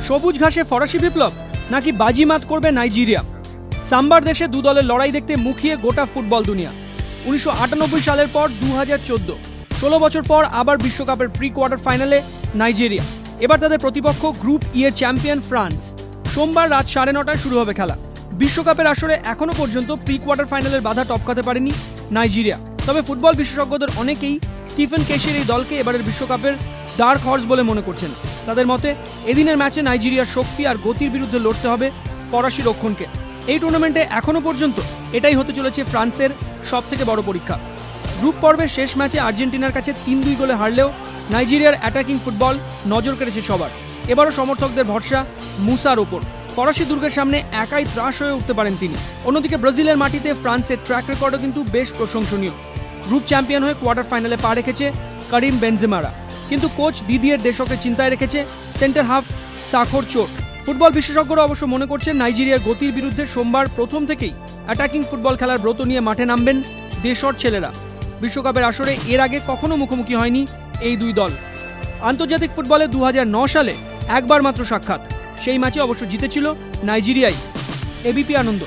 সবুজ ঘাসে ফরাসি বিপ্লব নাকি বাজিমাত করবে নাইজেরিয়া? সাম্বার দেশে দু দলের লড়াই দেখতে মুখিয়ে গোটা ফুটবল দুনিয়া। 1998 সালের পর 2014, 16 বছর পর আবার বিশ্বকাপের প্রি কোয়ার্টার ফাইনালে নাইজেরিয়া। এবার তাদের প্রতিপক্ষ গ্রুপ ই এর চ্যাম্পিয়ন ফ্রান্স। সোমবার রাত 9:30টায় শুরু হবে খেলা। বিশ্বকাপের আসরে এখনো পর্যন্ত প্রি কোয়ার্টার ফাইনালের বাধা টপকাতে পারেনি নাইজেরিয়া। তবে ফুটবল বিশেষজ্ঞদের অনেকেই স্টিফেন কেশির এই দলকে এবারের বিশ্বকাপের ডার্ক হর্স বলে মনে করছেন। তাদের মতে এদিনের ম্যাচে নাইজেরিয়ার শক্তি আর গতির বিরুদ্ধে লড়তে হবে ফরাসি রক্ষণকে। এই টুর্নামেন্টে এখনো পর্যন্ত এটাই হতে চলেছে ফ্রান্সের সবথেকে বড় পরীক্ষা। গ্রুপ পর্বের শেষ ম্যাচে আর্জেন্টিনার কাছে 3-2 গোলে হারলেও নাইজেরিয়ার অ্যাটাকিং ফুটবল নজর কেড়েছে সবার। এবারও সমর্থকদের ভরসা মুসার ওপর। ফরাসি দুর্গের সামনে একাই ত্রাস হয়ে উঠতে পারেন তিনি। অন্যদিকে ব্রাজিলের মাটিতে ফ্রান্সের ট্র্যাক রেকর্ডও কিন্তু বেশ প্রশংসনীয়। গ্রুপ চ্যাম্পিয়ন হয়ে কোয়ার্টার ফাইনালে পা রেখেছে কারিম বেনজেমারা, কিন্তু কোচ দিদিয়ের দেশকে চিন্তায় রেখেছে সেন্টার হাফ সাখোর চোট। ফুটবল বিশেষজ্ঞরা অবশ্য মনে করছেন নাইজেরিয়ার গতির বিরুদ্ধে সোমবার প্রথম থেকেই অ্যাটাকিং ফুটবল খেলার ব্রত নিয়ে মাঠে নামবেন দেশর ছেলেরা। বিশ্বকাপের আসরে এর আগে কখনো মুখোমুখি হয়নি এই দুই দল। আন্তর্জাতিক ফুটবলে 2009 সালে একবার মাত্র সাক্ষাৎ, সেই ম্যাচে অবশ্য জিতেছিল নাইজেরিয়াই। এবিপি আনন্দ।